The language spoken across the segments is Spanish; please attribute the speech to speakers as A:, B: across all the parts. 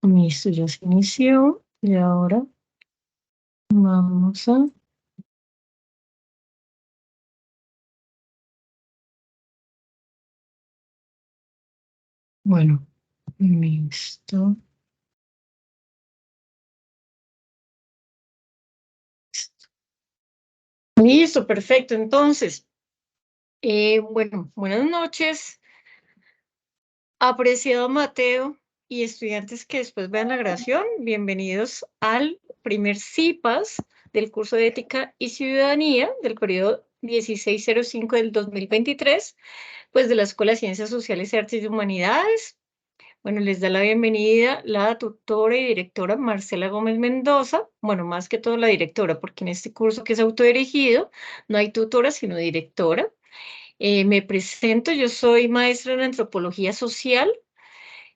A: Listo, ya se inició y ahora vamos a... Bueno, listo. Listo, perfecto. Entonces, bueno, buenas noches, apreciado Mateo y estudiantes que después vean la grabación. Bienvenidos al primer CIPAS del curso de Ética y Ciudadanía del periodo 1605 del 2023, pues de la Escuela de Ciencias Sociales y Artes y Humanidades. Bueno, les da la bienvenida la tutora y directora Marcela Gómez Mendoza. Bueno, más que todo la directora, porque en este curso que es autodirigido no hay tutora, sino directora. Me presento, yo soy maestra en antropología social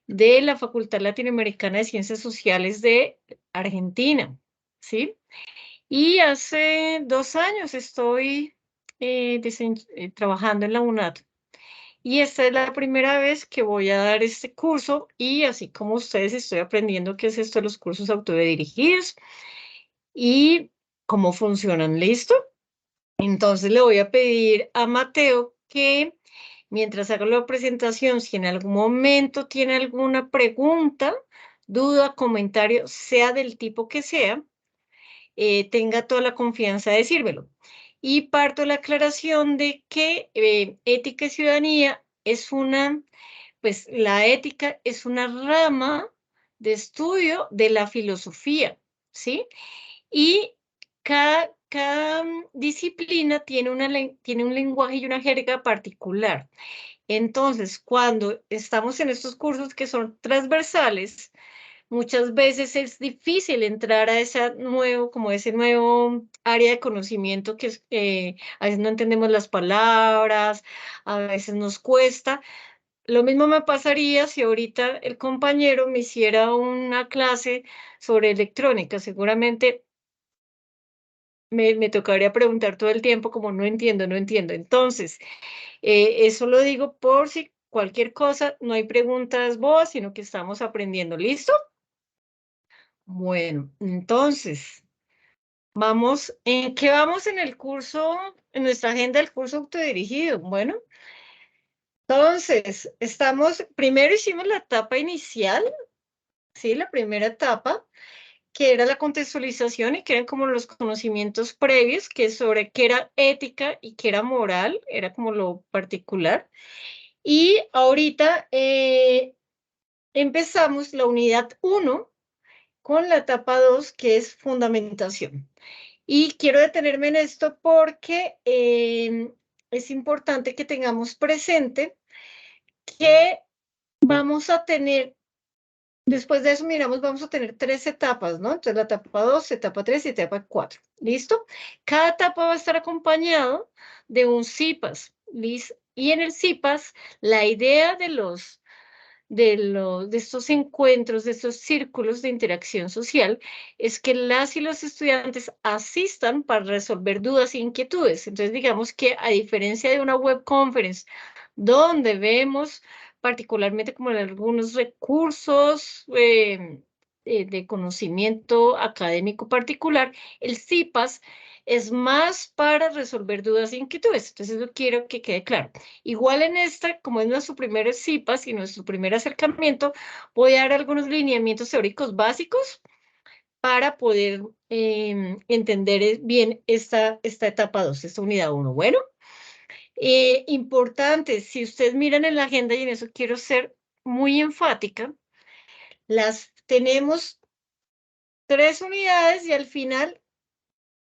A: de la Facultad Latinoamericana de Ciencias Sociales de Argentina, ¿sí? Y hace 2 años estoy trabajando en la UNAD. Y esta es la primera vez que voy a dar este curso y así como ustedes estoy aprendiendo qué es esto de los cursos autodirigidos y cómo funcionan. ¿Listo? Entonces le voy a pedir a Mateo que mientras haga la presentación, si en algún momento tiene alguna pregunta, duda, comentario, sea del tipo que sea, tenga toda la confianza de decírmelo. Y parto la aclaración de que ética y ciudadanía es pues la ética es una rama de estudio de la filosofía, ¿sí? Y cada disciplina tiene un lenguaje y una jerga particular. Entonces, cuando estamos en estos cursos que son transversales, muchas veces es difícil entrar a ese nuevo área de conocimiento que a veces no entendemos las palabras, a veces nos cuesta. Lo mismo me pasaría si ahorita el compañero me hiciera una clase sobre electrónica. Seguramente me tocaría preguntar todo el tiempo como no entiendo, no entiendo. Entonces, eso lo digo por si cualquier cosa, no hay preguntas bobas, sino que estamos aprendiendo. ¿Listo? Bueno, entonces, ¿en qué vamos en el curso, en nuestra agenda del curso autodirigido? Bueno, entonces, primero hicimos la etapa inicial, ¿sí? La primera etapa, que era la contextualización y que eran como los conocimientos previos, que sobre qué era ética y qué era moral, era como lo particular. Y ahorita empezamos la unidad 1 con la etapa 2, que es fundamentación. Y quiero detenerme en esto porque es importante que tengamos presente que vamos a tener, después de eso, miramos, vamos a tener 3 etapas, ¿no? Entonces, la etapa 2, etapa 3 y etapa 4. ¿Listo? Cada etapa va a estar acompañado de un CIPAS. ¿Listo? Y en el CIPAS, la idea de estos encuentros, de estos círculos de interacción social, es que las y los estudiantes asistan para resolver dudas e inquietudes. Entonces, digamos que a diferencia de una web conference, donde vemos particularmente como en algunos recursos de conocimiento académico particular, el CIPAS es más para resolver dudas e inquietudes. Entonces, eso quiero que quede claro. Igual en esta, como es nuestro primer CIPAS y nuestro primer acercamiento, voy a dar algunos lineamientos teóricos básicos para poder entender bien esta etapa 2, esta unidad 1. Bueno, importante, si ustedes miran en la agenda, y en eso quiero ser muy enfática, tenemos 3 unidades y al final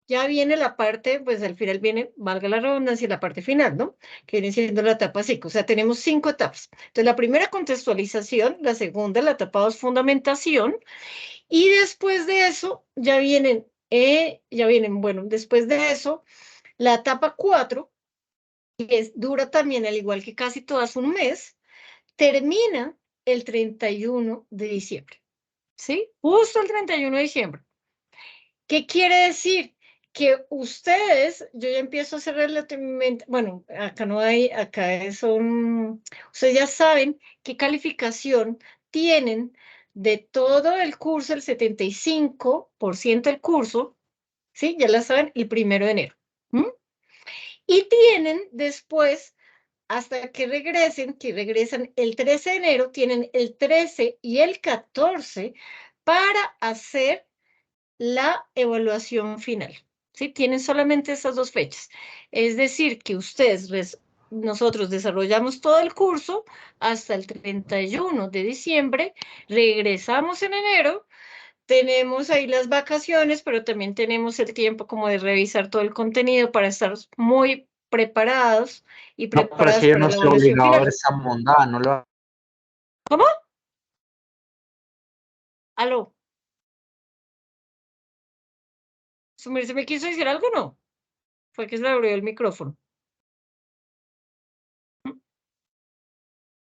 A: ya viene la parte, pues al final viene, valga la redundancia, la parte final, ¿no? Que viene siendo la etapa 5. O sea, tenemos 5 etapas. Entonces, la primera, contextualización, la segunda, la etapa 2, fundamentación, y después de eso bueno, después de eso, la etapa 4, que dura también, al igual que casi todas, un mes, termina el 31 de diciembre, ¿sí? Justo el 31 de diciembre. ¿Qué quiere decir? Que ustedes, yo ya empiezo a hacer relativamente, bueno, acá no hay, ustedes ya saben qué calificación tienen de todo el curso, el 75% del curso, ¿sí? Ya la saben, el 1 de enero. Y tienen después, hasta que regresan el 13 de enero, tienen el 13 y el 14 para hacer la evaluación final. ¿Sí? Tienen solamente esas 2 fechas. Es decir, que nosotros desarrollamos todo el curso hasta el 31 de diciembre, regresamos en enero, tenemos ahí las vacaciones, pero también tenemos el tiempo como de revisar todo el contenido para estar muy preparados y
B: No, pero es
A: preparadas
B: que yo
A: para
B: no
A: la
B: estoy
A: evaluación
B: obligado a
A: final.
B: ver esa mondada, no lo...
A: ¿Cómo? ¿Aló? ¿Se me quiso decir algo o no? Fue que se le abrió el micrófono.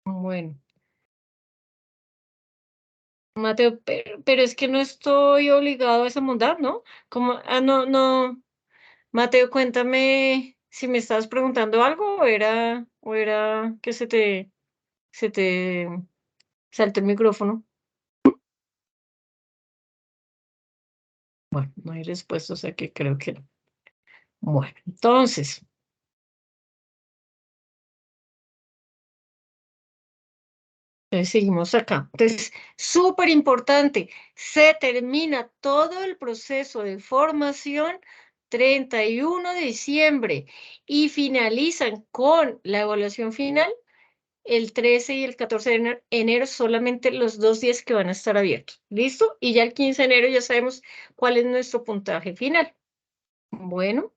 A: Bueno. Mateo, pero es que no estoy obligado a esa bondad, ¿no? Como, no. Mateo, cuéntame si me estabas preguntando algo o era que se te saltó el micrófono. Bueno, no hay respuesta, o sea que creo que no. Bueno, entonces, seguimos acá. Entonces, súper importante, se termina todo el proceso de formación 31 de diciembre y finalizan con la evaluación final el 13 y el 14 de enero, solamente los 2 días que van a estar abiertos. ¿Listo? Y ya el 15 de enero ya sabemos cuál es nuestro puntaje final. Bueno,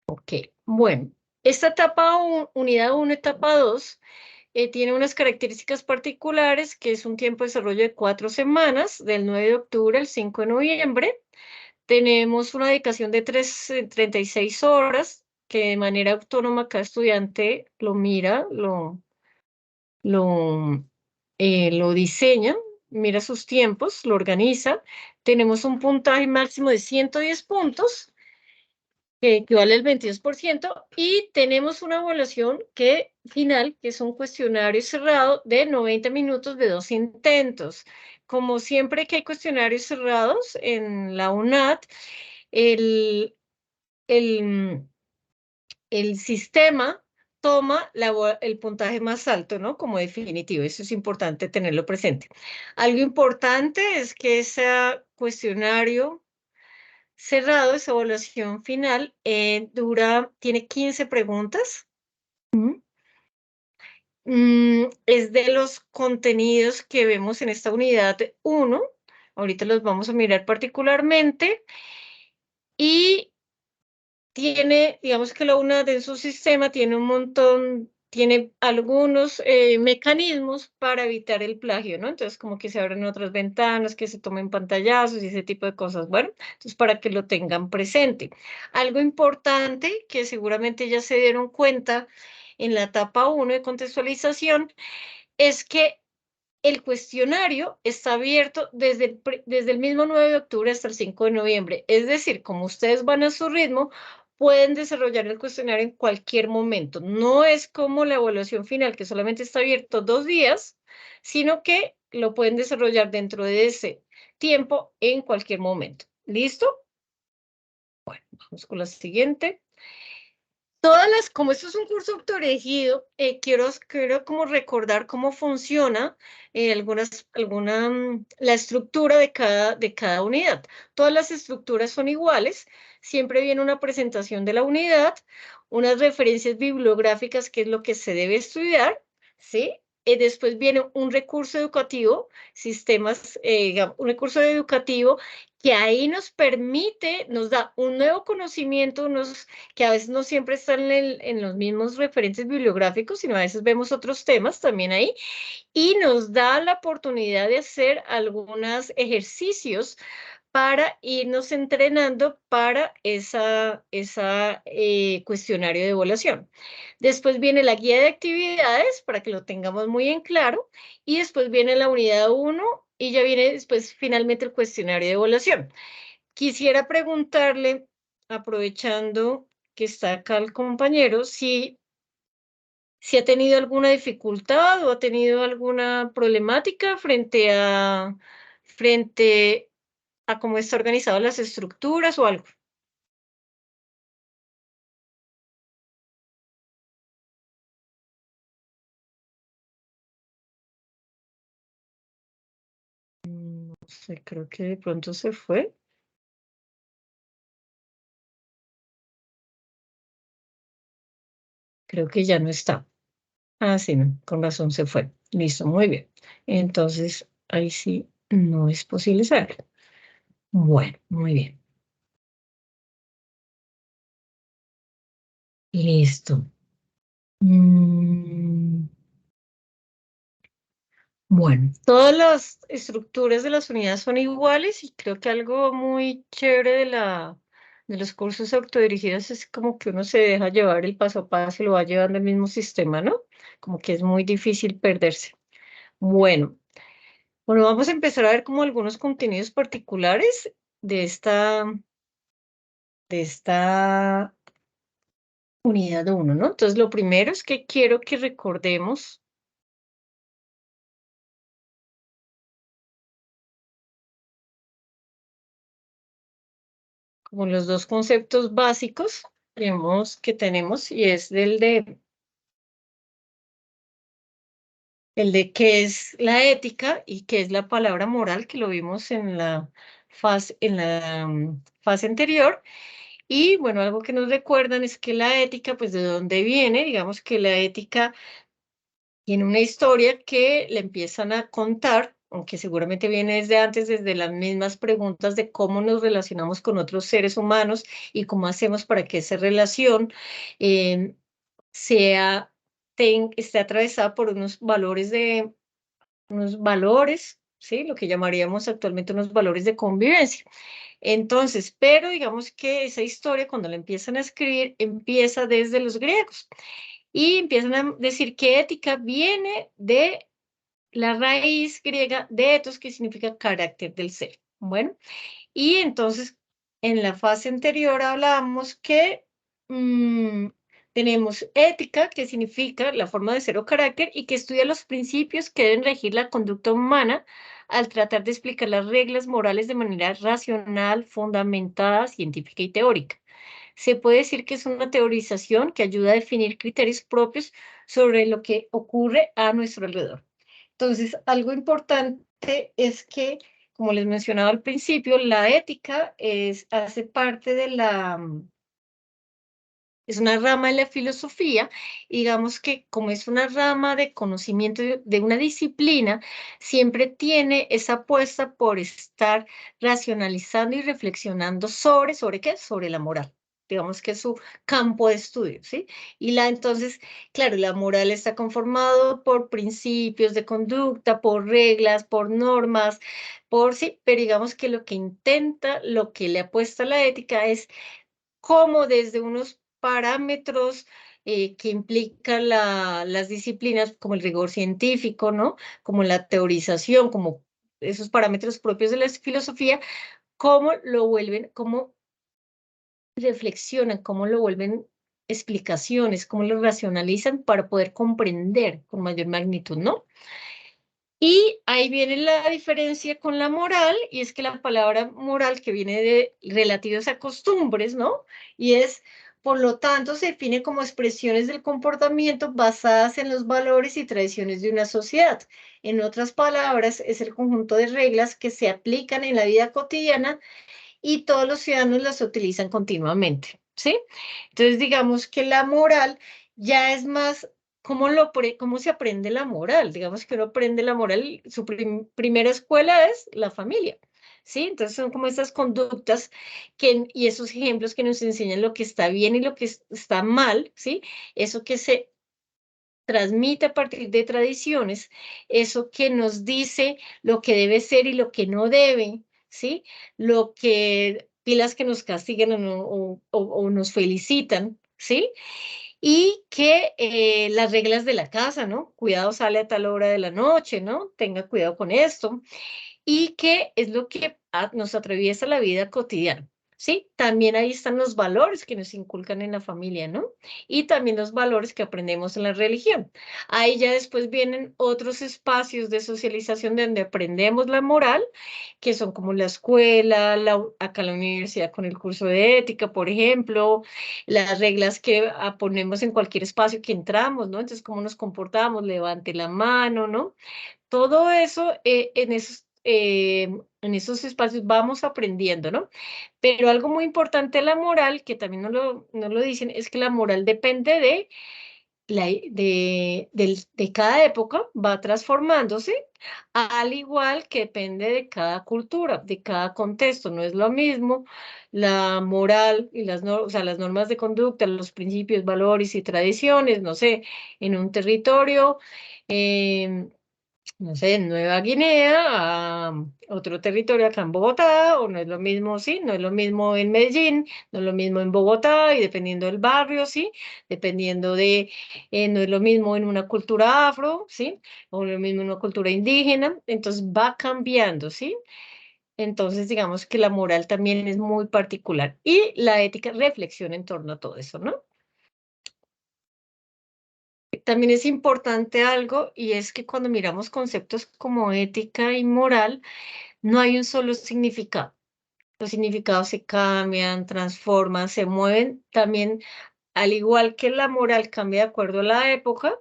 A: ok. Bueno, esta etapa, unidad 1, etapa 2, tiene unas características particulares, que es un tiempo de desarrollo de 4 semanas, del 9 de octubre al 5 de noviembre. Tenemos una dedicación de 36 horas, que de manera autónoma cada estudiante lo mira, lo diseña, mira sus tiempos, lo organiza. Tenemos un puntaje máximo de 110 puntos, que equivale al 22%, y tenemos una evaluación final, que es un cuestionario cerrado de 90 minutos de 2 intentos. Como siempre que hay cuestionarios cerrados en la UNAT, el, el, el sistema toma el puntaje más alto, ¿no? Como definitivo. Eso es importante tenerlo presente. Algo importante es que ese cuestionario cerrado, esa evaluación final, tiene 15 preguntas. Es de los contenidos que vemos en esta unidad 1. Ahorita los vamos a mirar particularmente. Y tiene, digamos que la UNAD en su sistema tiene un montón, tiene algunos mecanismos para evitar el plagio, ¿no? Entonces, como que se abren otras ventanas, que se tomen pantallazos y ese tipo de cosas. Bueno, entonces para que lo tengan presente. Algo importante que seguramente ya se dieron cuenta en la etapa 1 de contextualización es que el cuestionario está abierto desde el mismo 9 de octubre hasta el 5 de noviembre. Es decir, como ustedes van a su ritmo, pueden desarrollar el cuestionario en cualquier momento. No es como la evaluación final, que solamente está abierto 2 días, sino que lo pueden desarrollar dentro de ese tiempo en cualquier momento. ¿Listo? Bueno, vamos con la siguiente. Como esto es un curso autodirigido, quiero como recordar cómo funciona la estructura de cada unidad. Todas las estructuras son iguales, siempre viene una presentación de la unidad, unas referencias bibliográficas, que es lo que se debe estudiar, ¿sí? Después viene un recurso educativo, un recurso educativo que ahí nos da un nuevo conocimiento, que a veces no siempre están en los mismos referentes bibliográficos, sino a veces vemos otros temas también ahí, y nos da la oportunidad de hacer algunos ejercicios para irnos entrenando para esa cuestionario de evaluación. Después viene la guía de actividades, para que lo tengamos muy en claro, y después viene la unidad 1, y ya viene después finalmente el cuestionario de evaluación. Quisiera preguntarle, aprovechando que está acá el compañero, si si ha tenido alguna dificultad o ha tenido alguna problemática frente a cómo está organizado las estructuras o algo. No sé, creo que de pronto se fue. Creo que ya no está. Ah, sí, no, con razón se fue. Listo, muy bien. Entonces, ahí sí no es posible saber. Bueno, muy bien. Listo. Mm, bueno, todas las estructuras de las unidades son iguales y creo que algo muy chévere de los cursos autodirigidos es como que uno se deja llevar el paso a paso y lo va llevando el mismo sistema, ¿no? Como que es muy difícil perderse. Bueno, bueno, vamos a empezar a ver como algunos contenidos particulares de esta unidad uno, ¿no? Entonces, lo primero es que quiero que recordemos como los dos conceptos básicos que tenemos y es el de qué es la ética y qué es la palabra moral, que lo vimos en la fase anterior. Y bueno, algo que nos recuerdan es que la ética, pues de dónde viene, digamos que la ética tiene una historia que le empiezan a contar, aunque seguramente viene desde antes, desde las mismas preguntas de cómo nos relacionamos con otros seres humanos y cómo hacemos para que esa relación eh, sea, esté atravesada por unos valores, ¿sí? Lo que llamaríamos actualmente unos valores de convivencia. Entonces, pero digamos que esa historia, cuando la empiezan a escribir, empieza desde los griegos y empiezan a decir que ética viene de la raíz griega de ethos, que significa carácter del ser. Bueno, y entonces en la fase anterior hablábamos que mm, tenemos ética, que significa la forma de ser o carácter, y que estudia los principios que deben regir la conducta humana al tratar de explicar las reglas morales de manera racional, fundamentada, científica y teórica. Se puede decir que es una teorización que ayuda a definir criterios propios sobre lo que ocurre a nuestro alrededor. Entonces, algo importante es que, como les mencionaba al principio, la ética hace parte es una rama de la filosofía, y digamos que como es una rama de conocimiento de una disciplina, siempre tiene esa apuesta por estar racionalizando y reflexionando ¿sobre qué? Sobre la moral. Digamos que es su campo de estudio, ¿sí? Entonces, claro, la moral está conformado por principios de conducta, por reglas, por normas, sí, pero digamos que lo que intenta, lo que le apuesta a la ética es cómo desde unos parámetros que implican las disciplinas como el rigor científico, ¿no? Como la teorización, como esos parámetros propios de la filosofía, cómo lo vuelven, cómo reflexionan, cómo lo vuelven explicaciones, cómo lo racionalizan para poder comprender con mayor magnitud, ¿no? Y ahí viene la diferencia con la moral, y es que la palabra moral que viene de relativos a costumbres, ¿no? Y es, por lo tanto, se define como expresiones del comportamiento basadas en los valores y tradiciones de una sociedad. En otras palabras, es el conjunto de reglas que se aplican en la vida cotidiana y todos los ciudadanos las utilizan continuamente, ¿sí? Entonces, digamos que la moral ya es más, ¿cómo se aprende la moral? Digamos que uno aprende la moral, su primera escuela es la familia, ¿sí? Entonces son como esas conductas y esos ejemplos que nos enseñan lo que está bien y lo que está mal, ¿sí? Eso que se transmite a partir de tradiciones, eso que nos dice lo que debe ser y lo que no debe, ¿sí? Lo que pilas que nos castigan o nos felicitan, ¿sí? Y que las reglas de la casa, ¿no? Cuidado, sale a tal hora de la noche, ¿no? Tenga cuidado con esto. Y que es lo que nos atraviesa la vida cotidiana. ¿sí? También ahí están los valores que nos inculcan en la familia, ¿no? Y también los valores que aprendemos en la religión. Ahí ya después vienen otros espacios de socialización donde aprendemos la moral, que son como la escuela, acá en la universidad con el curso de ética, por ejemplo, las reglas que ponemos en cualquier espacio que entramos, ¿no? Entonces, cómo nos comportamos, levante la mano, ¿no? Todo eso en esos espacios vamos aprendiendo, ¿no? Pero algo muy importante de la moral, que también no lo dicen, es que la moral depende de cada época, va transformándose, al igual que depende de cada cultura, de cada contexto. No es lo mismo la moral y o sea, las normas de conducta, los principios, valores y tradiciones, no sé, en un territorio. em, no sé, en Nueva Guinea, a otro territorio acá en Bogotá, o no es lo mismo, sí, no es lo mismo en Medellín, no es lo mismo en Bogotá, y dependiendo del barrio, sí, dependiendo no es lo mismo en una cultura afro, sí, o lo mismo en una cultura indígena, entonces va cambiando, sí. Entonces, digamos que la moral también es muy particular y la ética reflexiona en torno a todo eso, ¿no? También es importante algo y es que cuando miramos conceptos como ética y moral, no hay un solo significado. Los significados se cambian, transforman, se mueven. También, al igual que la moral cambia de acuerdo a la época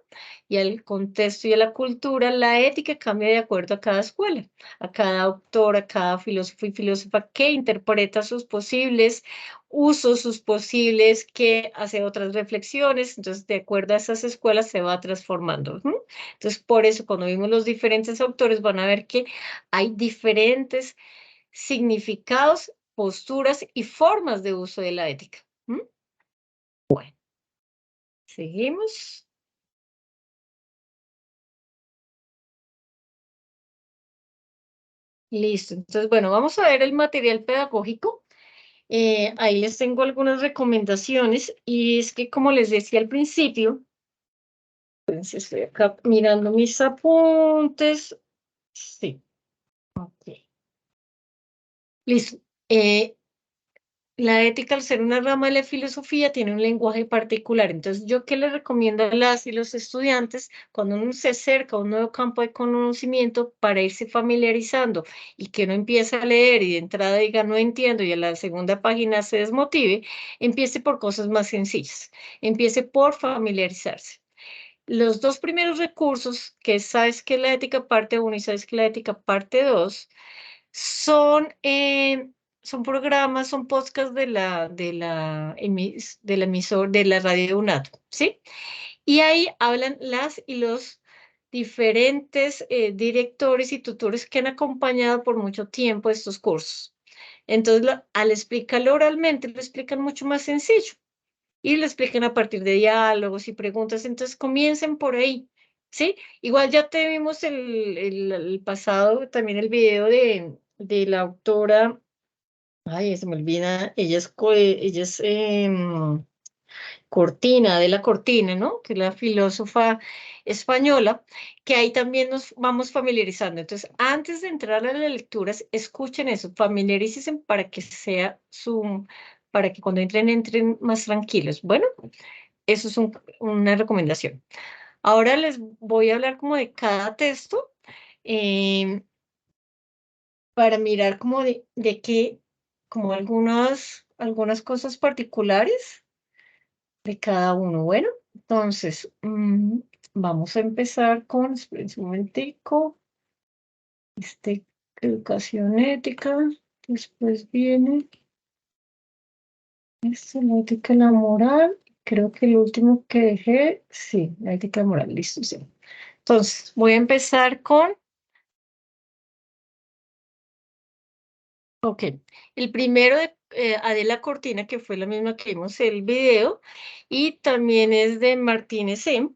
A: y al contexto y a la cultura, la ética cambia de acuerdo a cada escuela, a cada autor, a cada filósofo y filósofa que interpreta sus posibles usos, sus posibles, que hace otras reflexiones. Entonces, de acuerdo a esas escuelas, se va transformando. Entonces, por eso, cuando vimos los diferentes autores, van a ver que hay diferentes significados, posturas y formas de uso de la ética. Bueno, seguimos. Listo. Entonces, bueno, vamos a ver el material pedagógico. Ahí les tengo algunas recomendaciones y es que, como les decía al principio, pues estoy acá mirando mis apuntes. Sí, ok. Listo. Eh, La ética, al ser una rama de la filosofía, tiene un lenguaje particular. Entonces, ¿yo qué le recomiendo a las y los estudiantes cuando uno se acerca a un nuevo campo de conocimiento para irse familiarizando y que uno empieza a leer y de entrada diga no entiendo y a la segunda página se desmotive? Empiece por cosas más sencillas. Empiece por familiarizarse. Los dos primeros recursos, que sabes que la ética parte uno y sabes que la ética parte 2, son, son programas, son podcasts de la emisor, de la radio UNAT, ¿sí? Y ahí hablan las y los diferentes directores y tutores que han acompañado por mucho tiempo estos cursos. Entonces, al explicarlo oralmente, lo explican mucho más sencillo y lo explican a partir de diálogos y preguntas. Entonces, comiencen por ahí, ¿sí? Igual ya te vimos el pasado, también el video de la autora, ay, se me olvida, ella es Cortina, de la Cortina, ¿no? Que es la filósofa española, que ahí también nos vamos familiarizando. Entonces, antes de entrar a las lecturas, escuchen eso, familiarícense para que sea para que cuando entren más tranquilos. Bueno, eso es una recomendación. Ahora les voy a hablar como de cada texto, eh, para mirar como de qué, como algunas cosas particulares de cada uno. Bueno, entonces, vamos a empezar con, espérense un momentico, este, educación ética, después viene la ética y la moral, creo que el último que dejé, sí, la ética y la moral, listo, sí. Entonces, voy a empezar con, ok, el primero de Adela Cortina, que fue la misma que vimos el video, y también es de Martínez M.,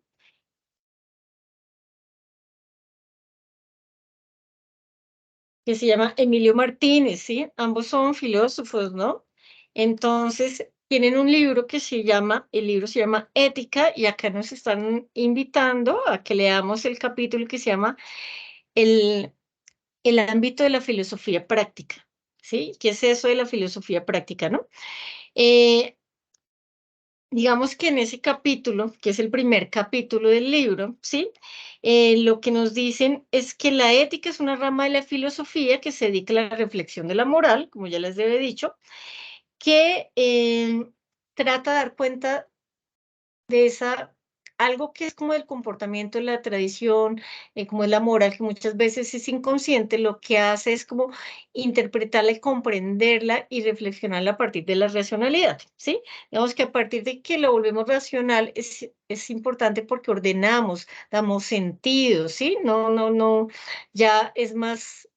A: que se llama Emilio Martínez, ¿sí? Ambos son filósofos, ¿no? Entonces, tienen un libro que se llama, el libro se llama Ética, y acá nos están invitando a que leamos el capítulo que se llama El, el ámbito de la filosofía práctica, ¿sí? ¿Qué es eso de la filosofía práctica, no? Digamos que en ese capítulo, que es el primer capítulo del libro, ¿sí? Lo que nos dicen es que la ética es una rama de la filosofía que se dedica a la reflexión de la moral, como ya les he dicho, que trata de dar cuenta de esa, algo que es como el comportamiento, la tradición, como es la moral, que muchas veces es inconsciente, lo que hace es como interpretarla y comprenderla y reflexionarla a partir de la racionalidad, ¿sí? Digamos que a partir de que lo volvemos racional es importante porque ordenamos, damos sentido, ¿sí? No, ya es más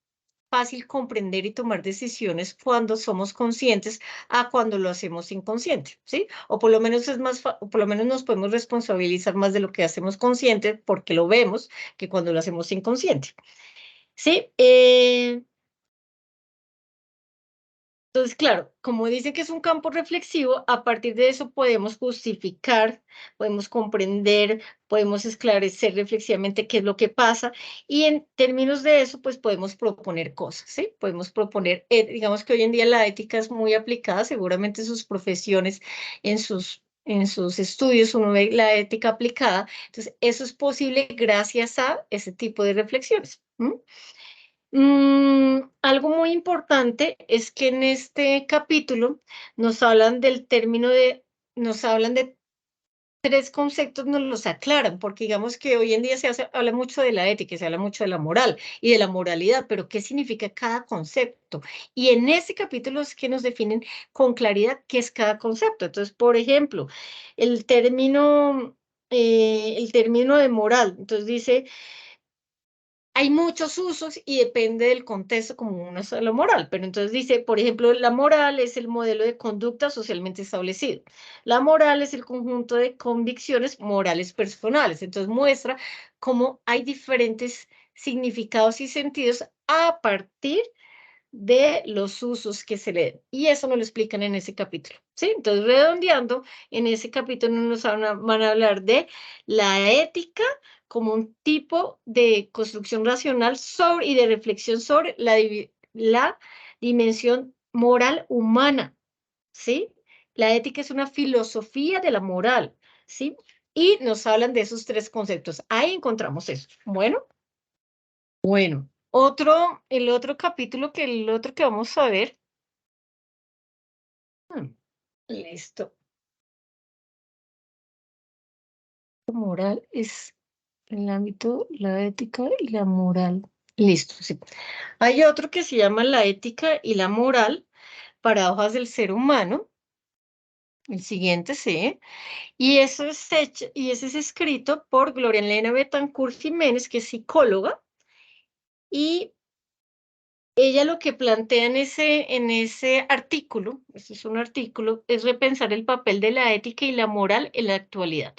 A: fácil comprender y tomar decisiones cuando somos conscientes a cuando lo hacemos inconsciente, ¿sí? O por lo menos es más, o por lo menos nos podemos responsabilizar más de lo que hacemos consciente porque lo vemos que cuando lo hacemos inconsciente, ¿sí? Entonces, claro, como dice que es un campo reflexivo, a partir de eso podemos justificar, podemos comprender, podemos esclarecer reflexivamente qué es lo que pasa y en términos de eso, pues podemos proponer cosas, ¿sí? Podemos proponer, digamos que hoy en día la ética es muy aplicada, seguramente en sus profesiones, en sus estudios uno ve la ética aplicada, entonces eso es posible gracias a ese tipo de reflexiones. Algo muy importante es que en este capítulo nos hablan del término nos hablan de tres conceptos, nos los aclaran, porque digamos que hoy en día habla mucho de la ética, se habla mucho de la moral y de la moralidad, pero ¿qué significa cada concepto? Y en ese capítulo es que nos definen con claridad qué es cada concepto. Entonces, por ejemplo, el término de moral, entonces dice hay muchos usos y depende del contexto como una sola moral, pero entonces dice, por ejemplo, la moral es el modelo de conducta socialmente establecido. La moral es el conjunto de convicciones morales personales. Entonces muestra cómo hay diferentes significados y sentidos a partir de los usos que se le den. Y eso nos lo explican en ese capítulo, ¿sí? Entonces, redondeando, en ese capítulo van a hablar de la ética como un tipo de construcción racional sobre, y de reflexión sobre la dimensión moral humana, ¿sí? La ética es una filosofía de la moral, ¿sí? Y nos hablan de esos tres conceptos. Ahí encontramos eso. Bueno, el otro capítulo el otro que vamos a ver. hmm, Listo. Moral es el ámbito, la ética y la moral. Listo, sí. Hay otro que se llama la ética y la moral, paradojas del ser humano. El siguiente, sí. Y eso es hecho, y ese es escrito por Gloria Elena Betancourt Jiménez, que es psicóloga, y ella lo que plantea en ese artículo, este es un artículo, es repensar el papel de la ética y la moral en la actualidad.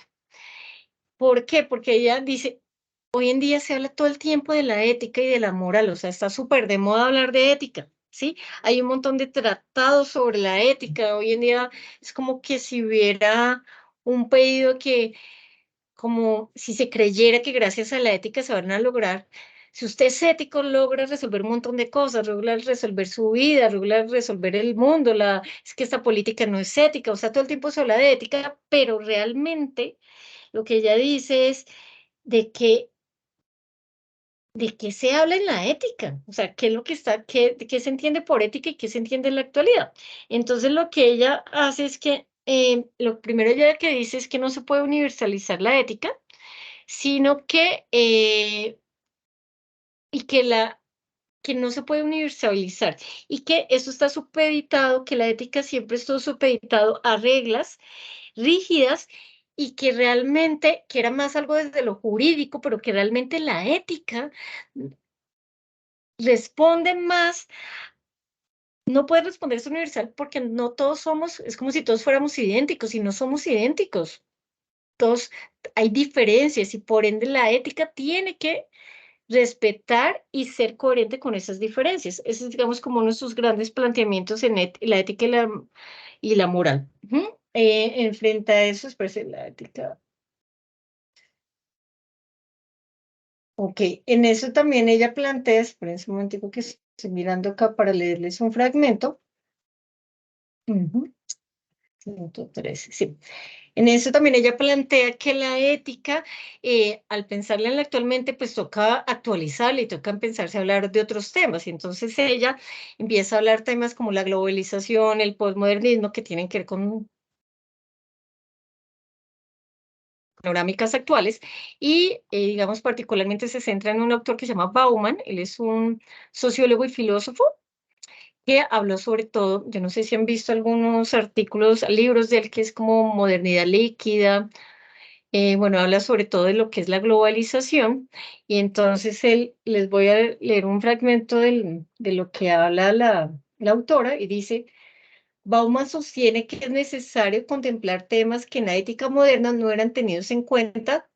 A: ¿Por qué? Porque ella dice, hoy en día se habla todo el tiempo de la ética y de la moral, o sea, está súper de moda hablar de ética, ¿sí? Hay un montón de tratados sobre la ética, hoy en día es como que si hubiera un pedido que como si se creyera que gracias a la ética se van a lograr, si usted es ético, logra resolver un montón de cosas, logra resolver su vida, logra resolver el mundo, es que esta política no es ética, o sea, todo el tiempo se habla de ética, pero realmente lo que ella dice es de que ¿de qué se habla en la ética? O sea, ¿qué es lo que qué se entiende por ética y qué se entiende en la actualidad? Entonces, lo que ella hace es que, lo primero ella que dice es que no se puede universalizar la ética, sino y que no se puede universalizar y que eso está supeditado, que la ética siempre estuvo supeditado a reglas rígidas y que realmente, que era más algo desde lo jurídico, pero que realmente la ética responde más, no puede responder es universal porque no todos somos, es como si todos fuéramos idénticos y no somos idénticos. Todos hay diferencias y por ende la ética tiene que respetar y ser coherente con esas diferencias. Ese es, digamos, como uno de sus grandes planteamientos en la ética y la moral. Enfrente a eso, espérese, la ética. Ok, en eso también ella plantea, espérense un momentico que Estoy mirando acá para leerles un fragmento. 113, sí. En eso también ella plantea que la ética, al pensarla en la actualmente, pues toca actualizarla y toca empezarse a hablar de otros temas. Y entonces ella empieza a hablar temas como la globalización, el posmodernismo, que tienen que ver con panorámicas actuales. Y, digamos, particularmente se centra en un autor que se llama Bauman. Él es un sociólogo y filósofo que habló sobre todo, yo no sé si han visto algunos artículos, libros de él, que es como Modernidad Líquida. Bueno, habla sobre todo de lo que es la globalización, y entonces él, les voy a leer un fragmento de lo que habla la autora, y dice: Bauman sostiene que es necesario contemplar temas que en la ética moderna no eran tenidos en cuenta,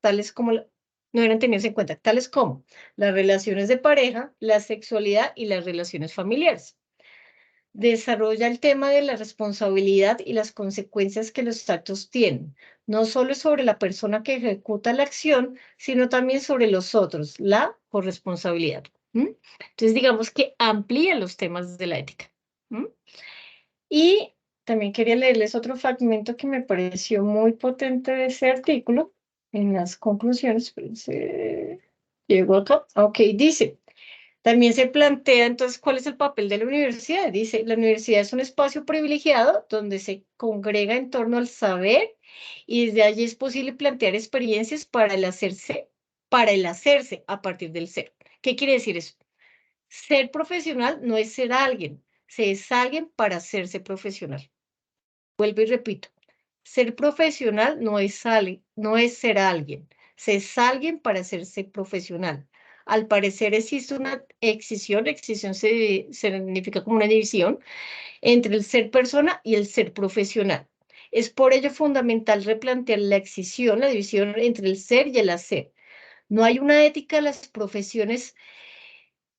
A: no eran tenidos en cuenta, tales como las relaciones de pareja, la sexualidad y las relaciones familiares. Desarrolla el tema de la responsabilidad y las consecuencias que los actos tienen, no solo sobre la persona que ejecuta la acción, sino también sobre los otros, la corresponsabilidad. Entonces, digamos que amplía los temas de la ética. Y también quería leerles otro fragmento que me pareció muy potente de ese artículo, en las conclusiones. Llegó acá. Ok, dice. También se plantea entonces cuál es el papel de la universidad. Dice, la universidad es un espacio privilegiado donde se congrega en torno al saber, y desde allí es posible plantear experiencias para el hacerse a partir del ser. ¿Qué quiere decir eso? Ser profesional no es ser alguien, se es alguien para hacerse profesional. Vuelvo y repito, ser profesional no es ser alguien, se es alguien para hacerse profesional. Al parecer existe una excisión significa como una división entre el ser persona y el ser profesional. Es por ello fundamental replantear la excisión, la división entre el ser y el hacer. No hay una ética de las profesiones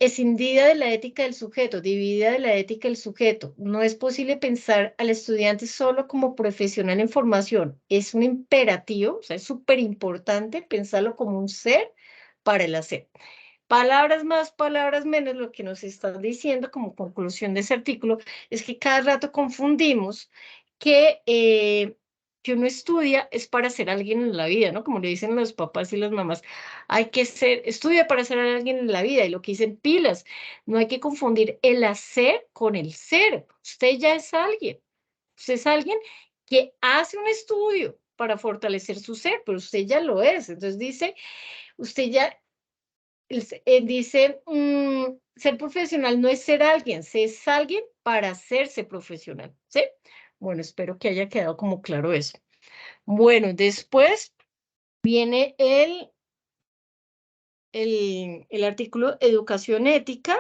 A: escindida de la ética del sujeto, dividida de la ética del sujeto. No es posible pensar al estudiante solo como profesional en formación. Es un imperativo, o sea, es súper importante pensarlo como un ser para el hacer. Palabras más, palabras menos, lo que nos están diciendo como conclusión de ese artículo es que cada rato confundimos que, que uno estudia es para ser alguien en la vida, ¿no? Como le dicen los papás y las mamás, estudia para ser alguien en la vida, y lo que dicen pilas, no hay que confundir el hacer con el ser. Usted ya es alguien, usted es alguien que hace un estudio para fortalecer su ser, pero usted ya lo es. Entonces dice, usted ya dice, ser profesional no es ser alguien, se es alguien para hacerse profesional, ¿sí? Bueno, espero que haya quedado como claro eso. Bueno, después viene el artículo Educación Ética,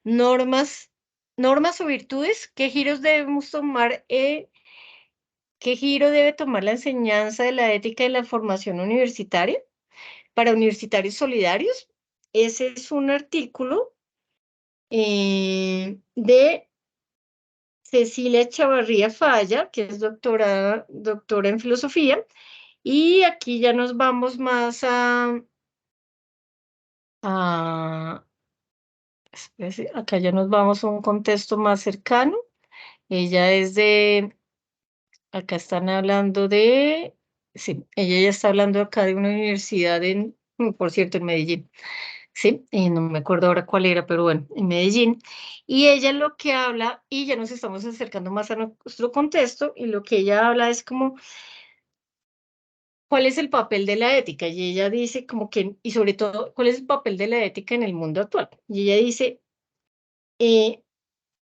A: normas, normas o virtudes, ¿qué giros debemos tomar? ¿Qué giro debe tomar la enseñanza de la ética y la formación universitaria para universitarios solidarios? Ese es un artículo de Cecilia Chavarría Falla, que es doctora en filosofía, y aquí ya nos vamos más a espérese, acá ya nos vamos a un contexto más cercano. Ella es acá están hablando sí, ella ya está hablando acá de una universidad por cierto, en Medellín. Sí, no me acuerdo ahora cuál era, pero bueno, en Medellín. Y ella lo que habla, y ya nos estamos acercando más a nuestro contexto, y lo que ella habla es como, ¿cuál es el papel de la ética? Y ella dice como que, y sobre todo, ¿cuál es el papel de la ética en el mundo actual? Y ella dice, eh,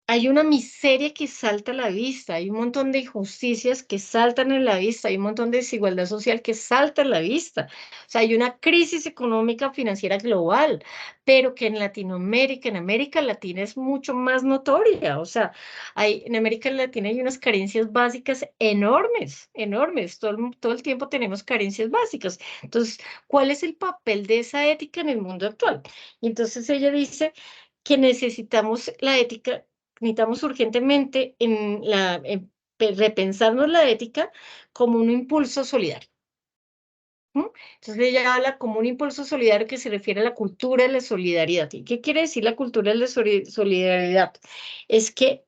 A: hay una miseria que salta a la vista, hay un montón de injusticias que saltan en la vista, hay un montón de desigualdad social que salta a la vista. O sea, hay una crisis económica financiera global, pero que en Latinoamérica, en América Latina es mucho más notoria. O sea, en América Latina hay unas carencias básicas enormes, enormes. Todo el tiempo tenemos carencias básicas. Entonces, ¿cuál es el papel de esa ética en el mundo actual? Y entonces ella dice que necesitamos urgentemente repensarnos la ética como un impulso solidario. ¿Mm? Entonces ella habla como un impulso solidario que se refiere a la cultura de la solidaridad. ¿Y qué quiere decir la cultura de la solidaridad? Es que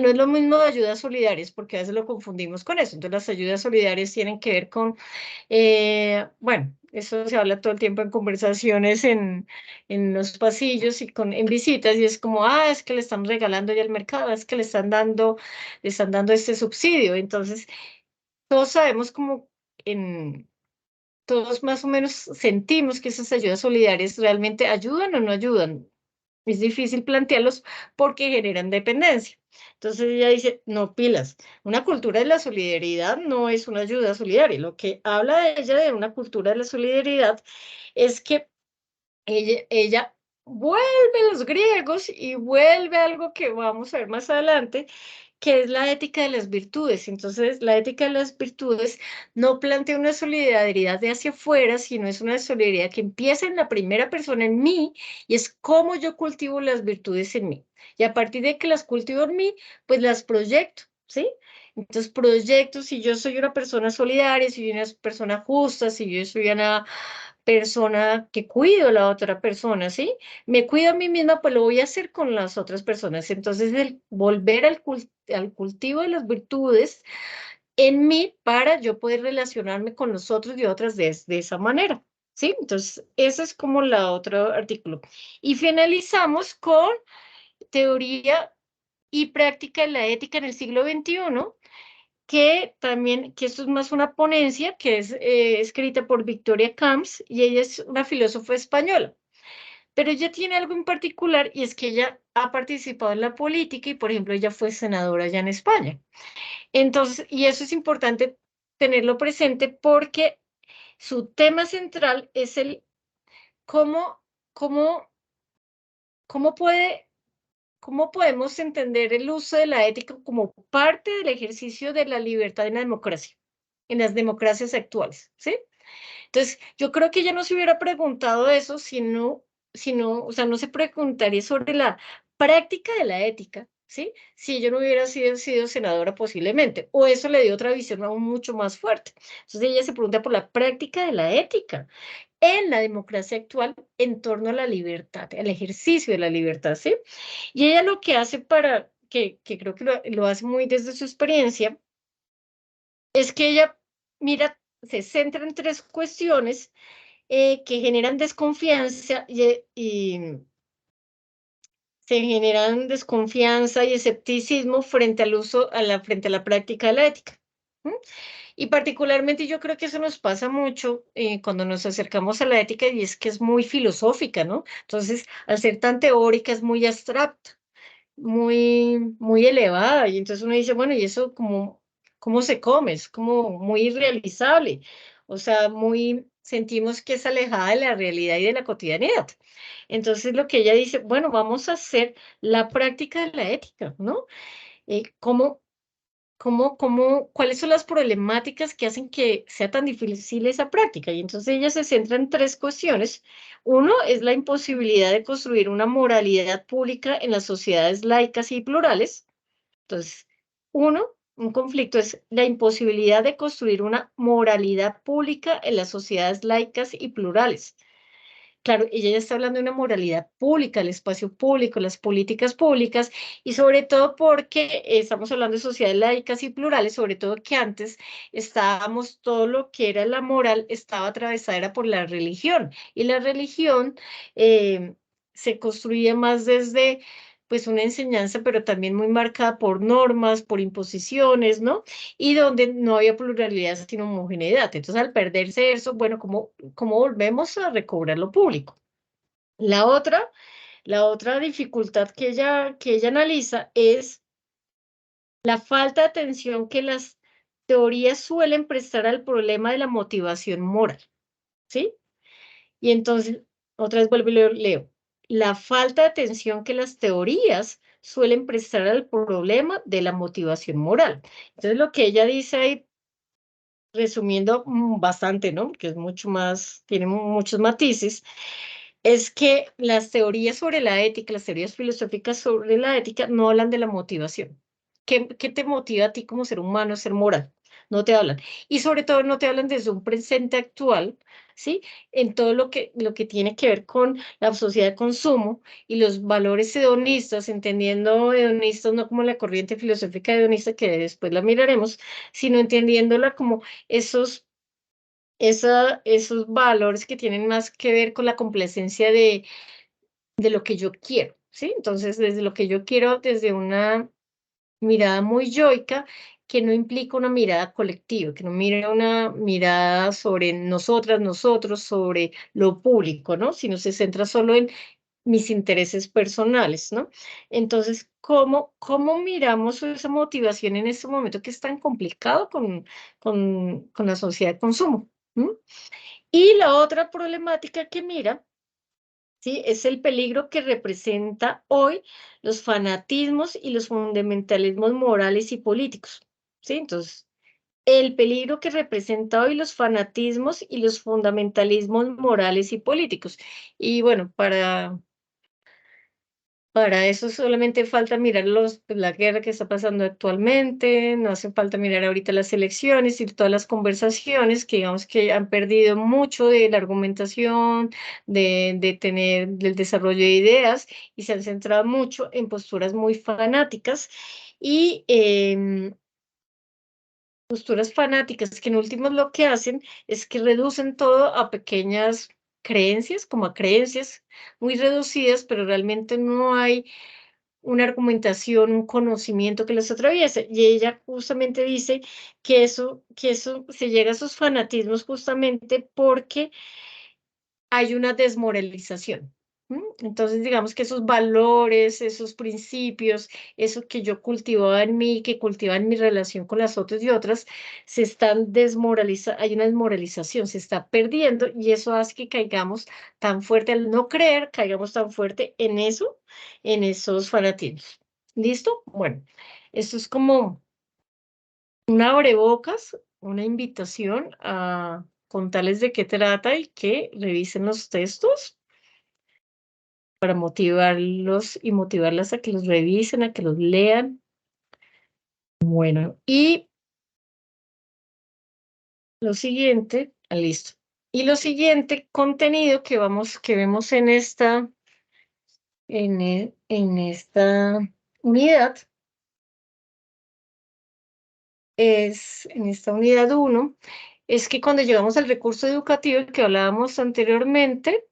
A: no es lo mismo de ayudas solidarias, porque a veces lo confundimos con eso. Entonces las ayudas solidarias tienen que ver con, bueno, eso se habla todo el tiempo en conversaciones en los pasillos y en visitas, y es como, es que le están regalando ya al mercado, es que le están dando este subsidio. Entonces, todos sabemos como en todos más o menos sentimos que esas ayudas solidarias realmente ayudan o no ayudan. Es difícil plantearlos porque generan dependencia. Entonces ella dice, no pilas, una cultura de la solidaridad no es una ayuda solidaria. Lo que habla ella de una cultura de la solidaridad es que ella vuelve a los griegos y vuelve a algo que vamos a ver más adelante, que es la ética de las virtudes. Entonces, la ética de las virtudes no plantea una solidaridad de hacia afuera, sino es una solidaridad que empieza en la primera persona, en mí, y es cómo yo cultivo las virtudes en mí. Y a partir de que las cultivo en mí, pues las proyecto, ¿sí? Entonces, proyecto, si yo soy una persona solidaria, si yo soy una persona justa, si yo soy una persona que cuido a la otra persona, ¿sí? Me cuido a mí misma, pues lo voy a hacer con las otras personas. Entonces, el volver al cultivo de las virtudes en mí para yo poder relacionarme con los otros y otras de esa manera, ¿sí? Entonces, ese es como la otro artículo. Y finalizamos con teoría y práctica de la ética en el siglo XXI, que también, que esto es más una ponencia que es escrita por Victoria Camps, y ella es una filósofa española, pero ella tiene algo en particular, y es que ella ha participado en la política y, por ejemplo, ella fue senadora allá en España. Entonces, y eso es importante tenerlo presente porque su tema central es el cómo, cómo, cómo puede ¿cómo podemos entender el uso de la ética como parte del ejercicio de la libertad en la democracia, en las democracias actuales? ¿Sí? Entonces, yo creo que ella no se hubiera preguntado eso o sea, no se preguntaría sobre la práctica de la ética, ¿sí? Si ella no hubiera sido senadora posiblemente, o eso le dio otra visión aún mucho más fuerte. Entonces, ella se pregunta por la práctica de la ética en la democracia actual en torno a la libertad, al ejercicio de la libertad, ¿sí? Y ella lo que hace que creo que lo hace muy desde su experiencia, es que ella mira, se centra en tres cuestiones que generan desconfianza y se generan desconfianza y escepticismo frente al uso, frente a la práctica de la ética. ¿M? Y particularmente yo creo que eso nos pasa mucho cuando nos acercamos a la ética, y es que es muy filosófica, ¿no? Entonces, al ser tan teórica, es muy abstracta, muy elevada, y entonces uno dice, bueno, ¿y eso cómo se come? Es como muy irrealizable, o sea, sentimos que es alejada de la realidad y de la cotidianidad. Entonces lo que ella dice, bueno, vamos a hacer la práctica de la ética, ¿no? ¿Cómo, cuáles son las problemáticas que hacen que sea tan difícil esa práctica? Y entonces ella se centra en tres cuestiones. Uno es la imposibilidad de construir una moralidad pública en las sociedades laicas y plurales. Entonces, un conflicto es la imposibilidad de construir una moralidad pública en las sociedades laicas y plurales. Claro, ella ya está hablando de una moralidad pública, el espacio público, las políticas públicas, y sobre todo porque estamos hablando de sociedades laicas y plurales, sobre todo que antes estábamos, todo lo que era la moral estaba atravesada era por la religión, y la religión eh, se construía más desde pues una enseñanza, pero también muy marcada por normas, por imposiciones, ¿no? Y donde no había pluralidad, sino homogeneidad. Entonces, al perderse eso, bueno, ¿cómo volvemos a recobrar lo público? La otra, la otra dificultad que ella analiza es la falta de atención que las teorías suelen prestar al problema de la motivación moral, ¿sí? Y entonces, otra vez vuelvo y leo. La falta de atención que las teorías suelen prestar al problema de la motivación moral. Entonces, lo que ella dice ahí, resumiendo bastante, ¿no? Que es mucho más, tiene muchos matices, es que las teorías sobre la ética, las teorías filosóficas sobre la ética no hablan de la motivación. ¿Qué te motiva a ti como ser humano a ser moral? no te hablan. Y sobre todo no te hablan desde un presente actual, ¿sí? En todo lo que tiene que ver con la sociedad de consumo y los valores hedonistas, entendiendo hedonistas no como la corriente filosófica hedonista, que después la miraremos, sino entendiéndola como esos, esos valores que tienen más que ver con la complacencia de lo que yo quiero, ¿sí? Entonces, desde lo que yo quiero, desde una mirada muy yoica, que no implica una mirada colectiva, que no mira una mirada sobre nosotras, nosotros, sobre lo público, ¿no? Sino se centra solo en mis intereses personales, ¿no? Entonces, ¿cómo miramos esa motivación en este momento que es tan complicado con la sociedad de consumo? ¿Mm? Y la otra problemática que mira, ¿sí? Es el peligro que representa hoy los fanatismos y los fundamentalismos morales y políticos, ¿sí? Entonces, el peligro que representa hoy los fanatismos y los fundamentalismos morales y políticos. Y bueno, para eso solamente falta mirar la guerra que está pasando actualmente, no hace falta mirar ahorita las elecciones y todas las conversaciones que digamos que han perdido mucho de la argumentación, del desarrollo de ideas y se han centrado mucho en posturas muy fanáticas y posturas fanáticas que en últimos lo que hacen es que reducen todo a pequeñas creencias, como a creencias muy reducidas, pero realmente no hay una argumentación, un conocimiento que los atraviese. Y ella justamente dice que eso se llega a esos fanatismos justamente porque hay una desmoralización. Entonces, digamos que esos valores, esos principios, eso que yo cultivaba en mí, que cultivaba en mi relación con las otras y otras, se están desmoralizando, hay una desmoralización, se está perdiendo y eso hace que caigamos tan fuerte, al no creer, caigamos tan fuerte en eso, en esos fanatismos. ¿Listo? Bueno, esto es como un abrebocas, una invitación a contarles de qué trata y que revisen los textos para motivarlos y motivarlas a que los revisen, a que los lean. Bueno, y lo siguiente, listo. Y lo siguiente contenido que vemos en esta unidad en esta unidad uno, es que cuando llegamos al recurso educativo que hablábamos anteriormente,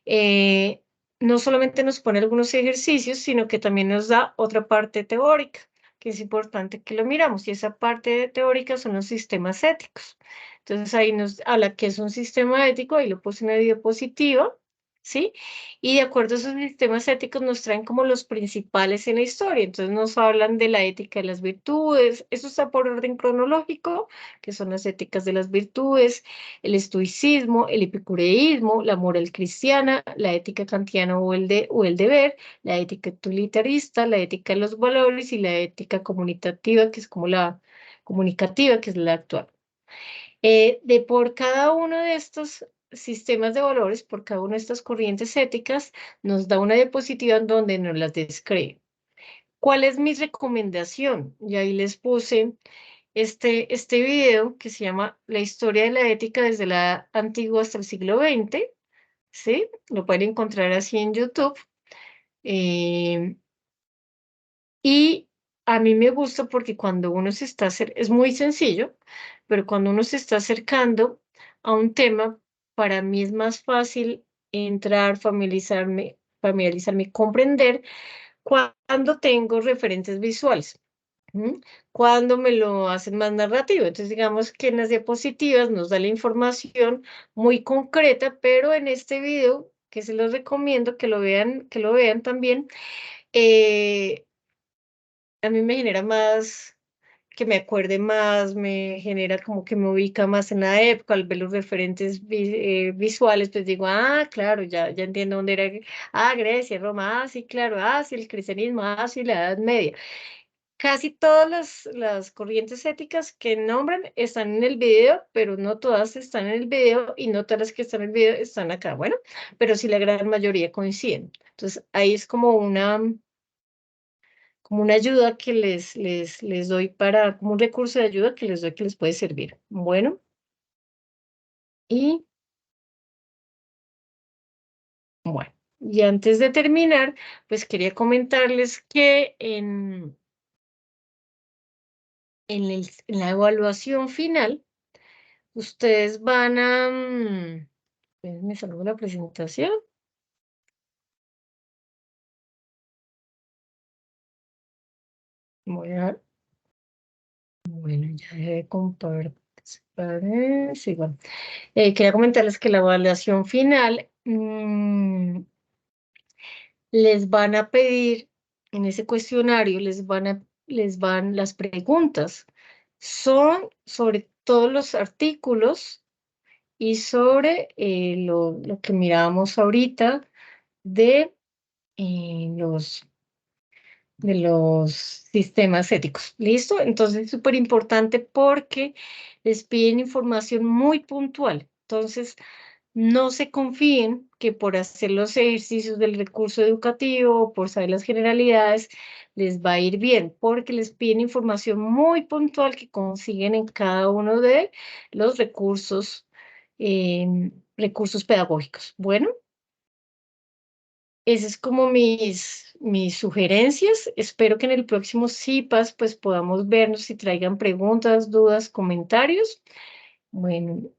A: eh, no solamente nos pone algunos ejercicios, sino que también nos da otra parte teórica, que es importante que lo miramos, y esa parte teórica son los sistemas éticos. Entonces ahí nos habla que es un sistema ético, ahí lo puse en la diapositiva, ¿sí? Y de acuerdo a esos sistemas éticos nos traen como los principales en la historia, entonces nos hablan de la ética de las virtudes, eso está por orden cronológico, que son las éticas de las virtudes, el estoicismo, el epicureísmo, la moral cristiana, la ética kantiana o el deber, la ética utilitarista, la ética de los valores y la ética comunicativa, que es como la comunicativa, que es la actual. De por cada uno de estos sistemas de valores, por cada una de estas corrientes éticas, nos da una diapositiva en donde nos las describe. ¿Cuál es mi recomendación? Y ahí les puse este video que se llama La historia de la ética desde la antigua hasta el siglo XX, ¿sí? Lo pueden encontrar así en YouTube. Eh, y a mí me gusta porque cuando uno se está es muy sencillo, pero cuando uno se está acercando a un tema, para mí es más fácil entrar, familiarizarme, comprender cuando tengo referentes visuales. ¿Mm? Cuando me lo hacen más narrativo. Entonces, digamos que en las diapositivas nos da la información muy concreta, pero en este video, que se los recomiendo que lo vean también, eh, a mí me genera más, que me acuerde más, me genera como que me ubica más en la época, al ver los referentes visuales, pues digo, ah, claro, ya entiendo dónde era, Grecia, Roma, sí, claro, sí, el cristianismo, sí, la Edad Media. Casi todas las corrientes éticas que nombran están en el video, pero no todas están en el video y no todas las que están en el video están acá. Bueno, pero sí la gran mayoría coinciden. Entonces, ahí es como una ayuda que les doy como un recurso de ayuda que les doy que les puede servir. Bueno, y bueno, y antes de terminar, pues quería comentarles que en la evaluación final, ustedes van a, me salgo la presentación. Voy a, bueno, ya dejé de compartir. Sí, bueno. Quería comentarles que la evaluación final les van a pedir en ese cuestionario, las preguntas son sobre todos los artículos y sobre lo que mirábamos ahorita de los sistemas éticos. ¿Listo? Entonces es súper importante porque les piden información muy puntual. Entonces, no se confíen que por hacer los ejercicios del recurso educativo, por saber las generalidades, les va a ir bien, porque les piden información muy puntual que consiguen en cada uno de los recursos pedagógicos. Bueno. Esas es como mis sugerencias. Espero que en el próximo CIPAS pues podamos vernos y traigan preguntas, dudas, comentarios. Bueno,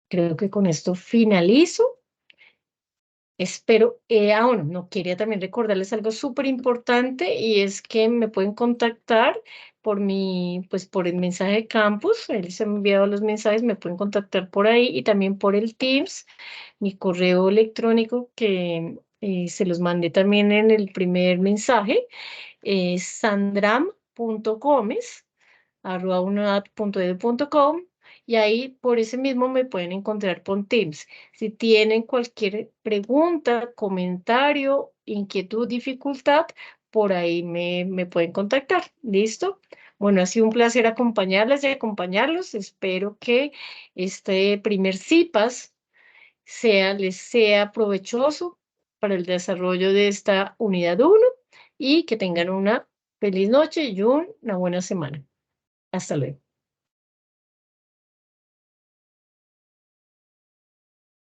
A: creo que con esto finalizo. Espero, bueno, no quería también recordarles algo súper importante y es que me pueden contactar pues por el mensaje de campus. Él se ha enviado los mensajes, me pueden contactar por ahí y también por el Teams. Mi correo electrónico que se los mandé también en el primer mensaje es sandram.gomes@unodad.edu.com y ahí por ese mismo me pueden encontrar por Teams. Si tienen cualquier pregunta, comentario, inquietud, dificultad, por ahí me pueden contactar. ¿Listo? Bueno, ha sido un placer acompañarlas y acompañarlos. Espero que este primer CIPAS les sea provechoso para el desarrollo de esta unidad uno y que tengan una feliz noche y una buena semana. Hasta luego.